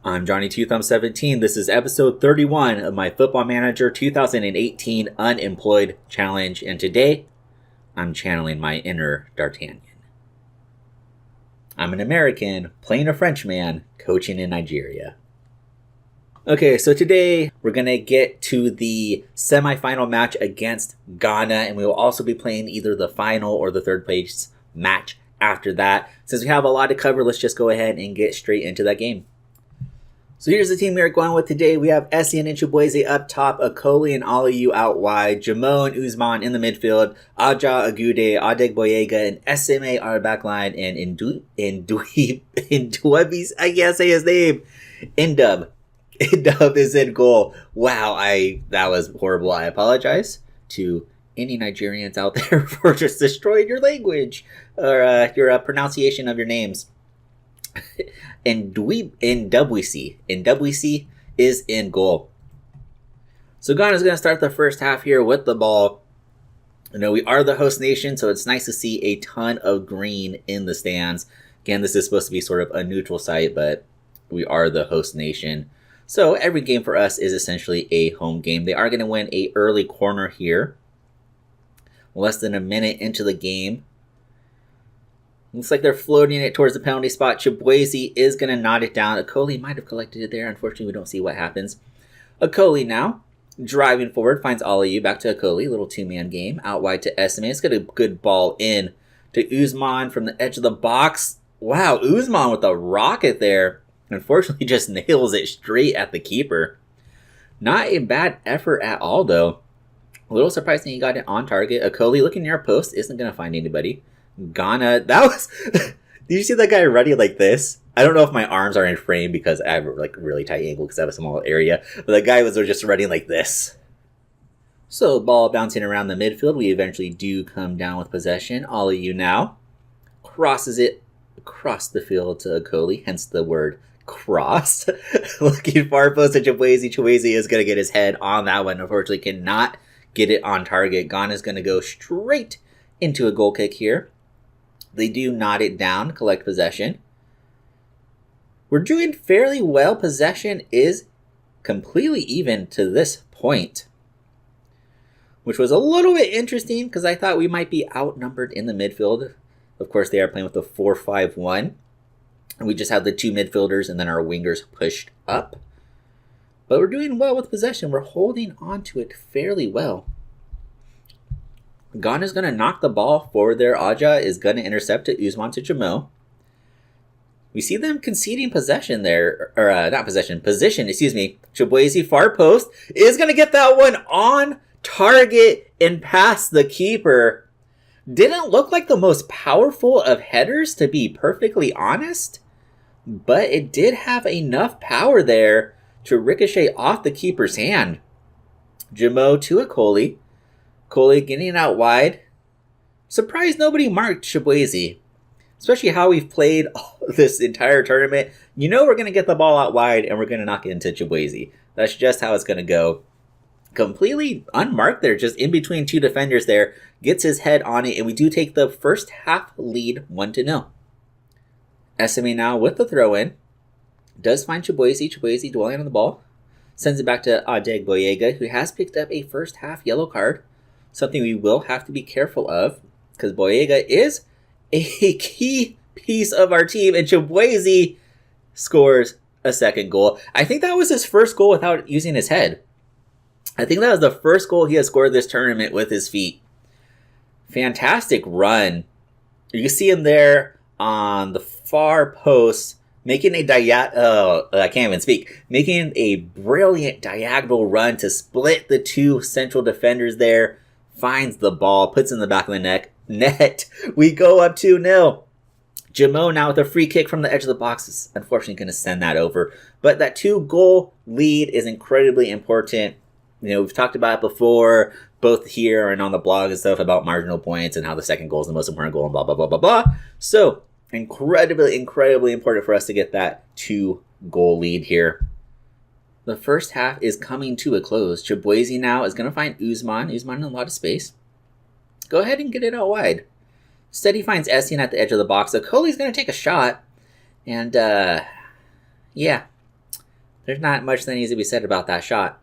I'm Johnny 17. This is episode 31 of my Football Manager 2018 Unemployed Challenge, and today I'm channeling my inner D'Artagnan. I'm an American playing a Frenchman coaching in Nigeria. Okay, so today we're going to get to the semifinal match against Ghana, and we will also be playing either the final or the third place match after that. Since we have a lot to cover, let's just go ahead and get straight into that game. So here's the team we are going with today. We have Essien and Chukwueze up top, Akoli and Aliyu out wide, Jamo and Usman in the midfield, Aja, Agude, Adegboyega, and SMA are back line, and Induebis, I can't say his name, Indub is in goal. Wow, that was horrible. I apologize to any Nigerians out there for just destroying your language or your pronunciation of your names. Induebisi is in goal. So Ghana's going to start the first half here with the ball. You know, we are the host nation, so it's nice to see a ton of green in the stands. Again, this is supposed to be sort of a neutral site, but we are the host nation. So every game for us is essentially a home game. They are going to win an early corner here. Less than a minute into the game. Looks like they're floating it towards the penalty spot. Chukwueze is going to knot it down. Akoli might have collected it there. Unfortunately, we don't see what happens. Akoli now, driving forward, finds Aliyu. Back to Akoli. Little two-man game. Out wide to Esme. It's got a good ball in to Usman from the edge of the box. Wow, Usman with a rocket there. Unfortunately, just nails it straight at the keeper. Not a bad effort at all, though. A little surprising he got it on target. Akoli looking near post. Isn't going to find anybody. Ghana, that was... Did you see that guy running like this? I don't know if my arms are in frame because I have like really tight angle because I have a small area. But the guy was just running like this. So ball bouncing around the midfield. We eventually do come down with possession. Aliyu now crosses it across the field to Akoli. Hence the word cross. Looking far post to Chukwueze. Chukwueze is going to get his head on that one. Unfortunately cannot get it on target. Ghana's going to go straight into a goal kick here. They do knot it down, collect possession. We're doing fairly well. Possession is completely even to this point, which was a little bit interesting because I thought we might be outnumbered in the midfield. Of course, they are playing with the 4-5-1. And we just have the two midfielders and then our wingers pushed up. But we're doing well with possession. We're holding on to it fairly well. Ghana's going to knock the ball forward there. Aja is going to intercept it. Usman to Jamo. We see them conceding possession there. Or, not possession. Position, excuse me. Chukwueze, far post, is going to get that one on target and past the keeper. Didn't look like the most powerful of headers, to be perfectly honest. But it did have enough power there to ricochet off the keeper's hand. Jamo to Akoli. Akoli getting it out wide. Surprised nobody marked Chukwueze. Especially how we've played this entire tournament. You know we're going to get the ball out wide and we're going to knock it into Chukwueze. That's just how it's going to go. Completely unmarked there, just in between two defenders there. Gets his head on it, and we do take the first half lead 1-0. SMA now with the throw-in. Does find Chukwueze. Chukwueze dwelling on the ball. Sends it back to Adegboyega, who has picked up a first half yellow card. Something we will have to be careful of, because Boyega is a key piece of our team, and Chukwueze scores a second goal. I think that was his first goal without using his head. I think that was the first goal he has scored this tournament with his feet. Fantastic run. You see him there on the far post, making a making a brilliant diagonal run to split the two central defenders there. Finds the ball, puts it in the back of the net. We go up 2-0. Jamo now with a free kick from the edge of the box is unfortunately going to send that over. But that 2-goal lead is incredibly important. You know, we've talked about it before, both here and on the blog and stuff about marginal points and how the second goal is the most important goal and blah, blah, blah, blah, blah. So, incredibly important for us to get that 2-goal lead here. The first half is coming to a close. Chukwueze now is going to find Usman. Usman in a lot of space. Go ahead and get it out wide. Instead, he finds Essien at the edge of the box. Akoli's going to take a shot. And, yeah. There's not much that needs to be said about that shot.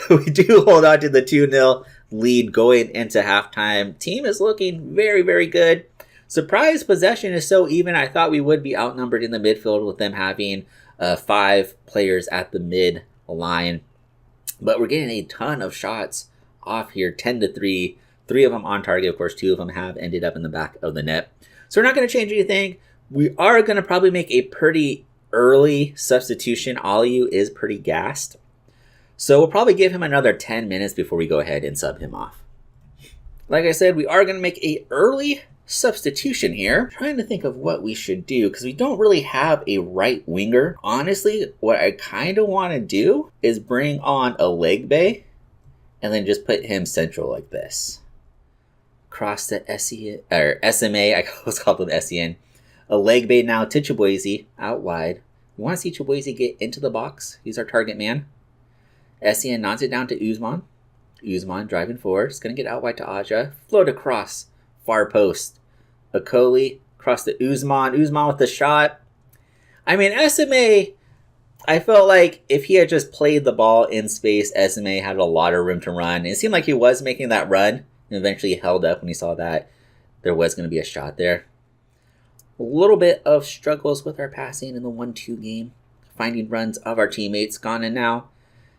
We do hold on to the 2-0 lead going into halftime. Team is looking very, very good. Surprise possession is so even. I thought we would be outnumbered in the midfield with them having 5 players at the mid line. But we're getting a ton of shots off here, 10-3. 3 of them on target. Of course, 2 of them have ended up in the back of the net. So we're not going to change anything. We are going to probably make a pretty early substitution. Aliu is pretty gassed. So we'll probably give him another 10 minutes before we go ahead and sub him off. Like I said, we are going to make a early substitution here. I'm trying to think of what we should do because we don't really have a right winger. Honestly, what I kind of want to do is bring on a leg bay and then just put him central like this. Cross to SEN, or SMA, I always call them SEN. A leg bay now to Chibueze out wide. We want to see Chibueze get into the box. He's our target man. SEN nods it down to Usman. Usman driving forward. It's going to get out wide to Aja. Float across. Far post. Akoli. Cross to Usman. Usman with the shot. I mean, SMA, I felt like if he had just played the ball in space, SMA had a lot of room to run. It seemed like he was making that run and eventually held up when he saw that there was going to be a shot there. A little bit of struggles with our passing in the 1-2 game. Finding runs of our teammates. Ghana now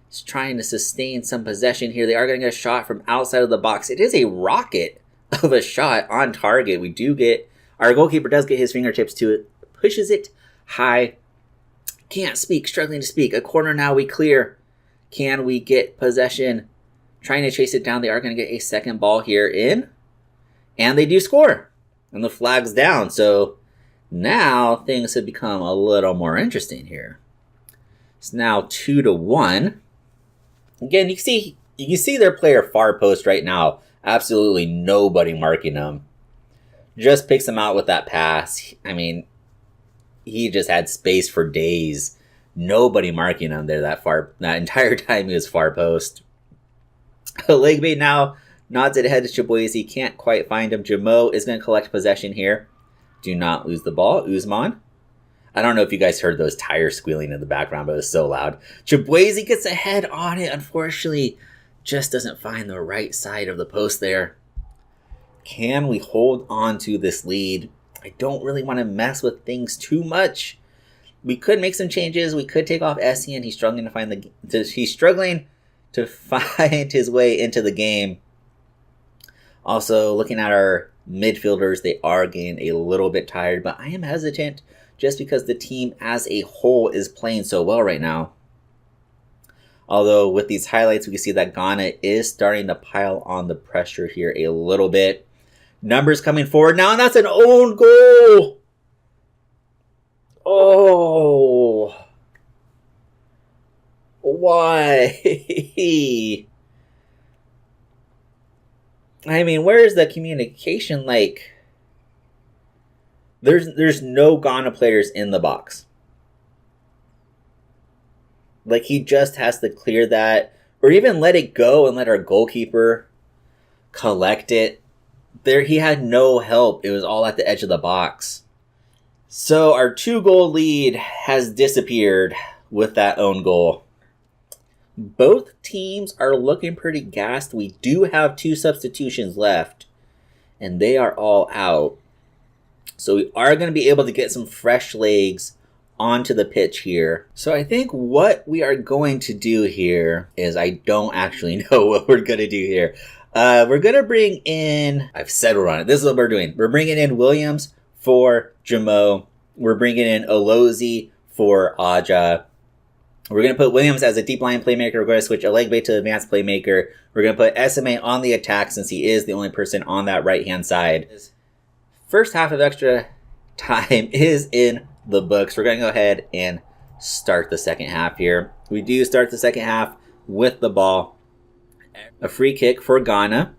is trying to sustain some possession here. They are going to get a shot from outside of the box. It is a rocket of a shot on target. We do get, our goalkeeper does get his fingertips to it. Pushes it high. Can't speak, struggling to speak. A corner now, we clear. Can we get possession? Trying to chase it down. They are going to get a second ball here in. And they do score. And the flag's down. So now things have become a little more interesting here. It's now 2-1. Again, you can see their player far post right now. Absolutely nobody marking him. Just picks him out with that pass. I mean, he just had space for days. Nobody marking him there that entire time he was far post. Leg bait now nods it ahead to Chibueze. Can't quite find him. Jamo is going to collect possession here. Do not lose the ball. Usman. I don't know if you guys heard those tires squealing in the background, but it was so loud. Chibueze gets ahead on it. Unfortunately, just doesn't find the right side of the post there. Can we hold on to this lead? I don't really want to mess with things too much. We could make some changes. We could take off SEN. He's struggling to find his way into the game. Also, looking at our midfielders, they are getting a little bit tired, but I am hesitant just because the team as a whole is playing so well right now. Although with these highlights, we can see that Ghana is starting to pile on the pressure here a little bit. Numbers coming forward now, and that's an own goal. Oh. Why? I mean, where's the communication? Like, there's no Ghana players in the box. Like, he just has to clear that, or even let it go and let our goalkeeper collect it. There, he had no help. It was all at the edge of the box. So our 2-goal lead has disappeared with that own goal. Both teams are looking pretty gassed. We do have 2 substitutions left, and they are all out. So we are going to be able to get some fresh legs onto the pitch here. So I think what we are going to do here is, I don't actually know what we're going to do here. We're going to bring in, I've settled on it. This is what we're doing. We're bringing in Williams for Jamo. We're bringing in Olozi for Aja. We're going to put Williams as a deep line playmaker. We're going to switch Alegbe to advanced playmaker. We're going to put SMA on the attack since he is the only person on that right-hand side. First half of extra time is in the books. We're going to go ahead and start the second half here. We do start the second half with the ball. A free kick for Ghana.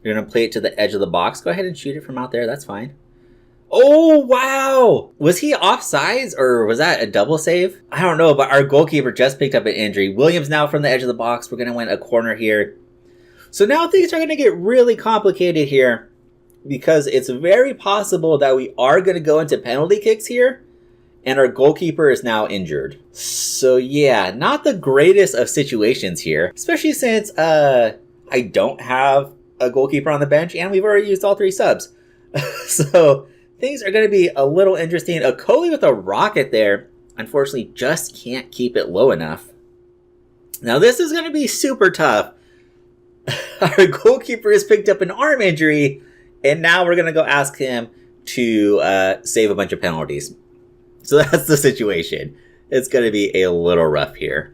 You're going to play it to the edge of the box. Go ahead and shoot it from out there. That's fine. Oh, wow. Was he offsides or was that a double save? I don't know, but our goalkeeper just picked up an injury. Williams now from the edge of the box. We're going to win a corner here. So now things are going to get really complicated here because it's very possible that we are going to go into penalty kicks here. and our goalkeeper is now injured. So yeah, not the greatest of situations here, especially since I don't have a goalkeeper on the bench and we've already used all 3 subs. So things are going to be a little interesting. A Coley with a rocket there, unfortunately, just can't keep it low enough. Now this is going to be super tough. Our goalkeeper has picked up an arm injury, and now we're going to go ask him to save a bunch of penalties. So that's the situation. It's going to be a little rough here.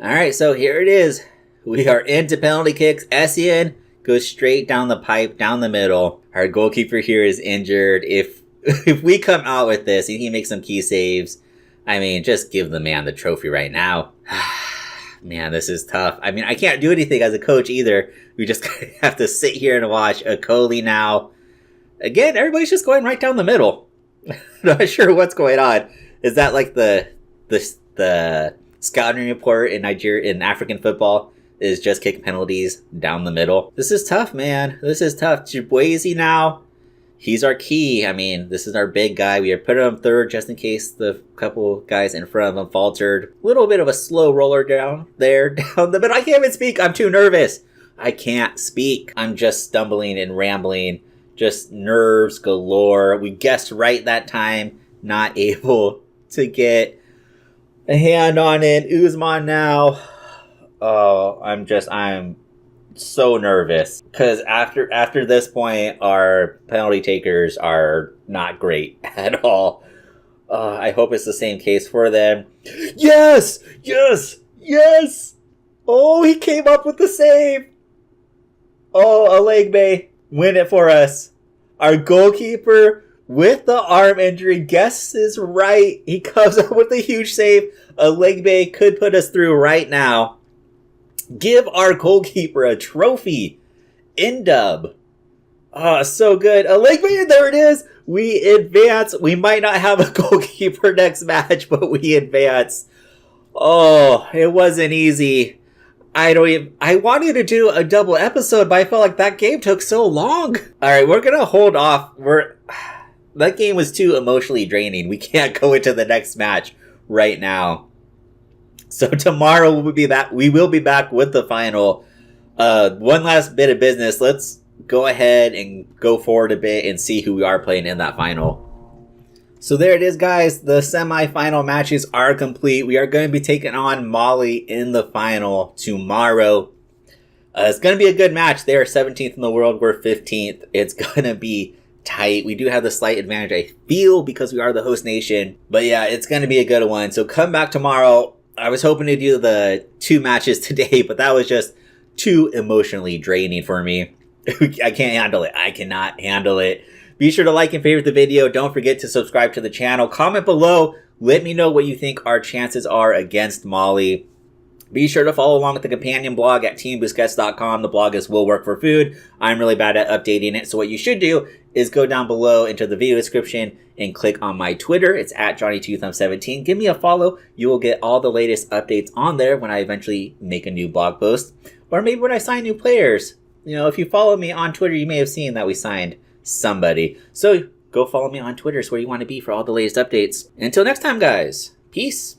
All right, so here it is. We are into penalty kicks. Essien goes straight down the pipe, down the middle. Our goalkeeper here is injured. If we come out with this and he makes some key saves, I mean, just give the man the trophy right now. Man, this is tough. I mean, I can't do anything as a coach either. We just have to sit here and watch a Coley now. Again, everybody's just going right down the middle. Not sure what's going on. Is that like the scouting report in Nigeria, in African football, is just kick penalties down the middle? This is tough, man. This is tough. Chukwueze now, he's our key. I mean, this is our big guy. We are putting him third just in case the couple guys in front of him faltered. A little bit of a slow roller down there, down the middle. I can't even speak. I'm too nervous. I can't speak. I'm just stumbling and rambling. Just nerves galore. We guessed right that time. Not able to get a hand on it. Usman now. Oh, I'm so nervous. Because after this point, our penalty takers are not great at all. I hope it's the same case for them. Yes! Yes! Yes! Oh, he came up with the save. Oh, Alegbe. Win it for us. Our goalkeeper with the arm injury guesses right. He comes up with a huge save. Alegbe could put us through right now. Give our goalkeeper a trophy. Indub. Oh, so good. Alegbe, there it is. We advance. We might not have a goalkeeper next match, but we advance. Oh, it wasn't easy. I wanted to do a double episode, but I felt like that game took so long. All right, we're going to hold off. That game was too emotionally draining. We can't go into the next match right now. So tomorrow we will be back with the final. One last bit of business. Let's go ahead and go forward a bit and see who we are playing in that final. So there it is, guys. The semi-final matches are complete. We are going to be taking on Mali in the final tomorrow. It's going to be a good match. They are 17th in the world. We're 15th. It's going to be tight. We do have the slight advantage, I feel, because we are the host nation. But yeah, it's going to be a good one. So come back tomorrow. I was hoping to do the 2 matches today, but that was just too emotionally draining for me. I can't handle it. I cannot handle it. Be sure to like and favorite the video. Don't forget to subscribe to the channel. Comment below. Let me know what you think our chances are against Mali. Be sure to follow along with the companion blog at teambusquets.com. The blog is Will Work for Food. I'm really bad at updating it. So what you should do is go down below into the video description and click on my Twitter. It's at Johnny2017. Give me a follow. You will get all the latest updates on there when I eventually make a new blog post. Or maybe when I sign new players. You know, if you follow me on Twitter, you may have seen that we signed somebody. So go follow me on Twitter. It's where you want to be for all the latest updates. Until next time, guys. Peace.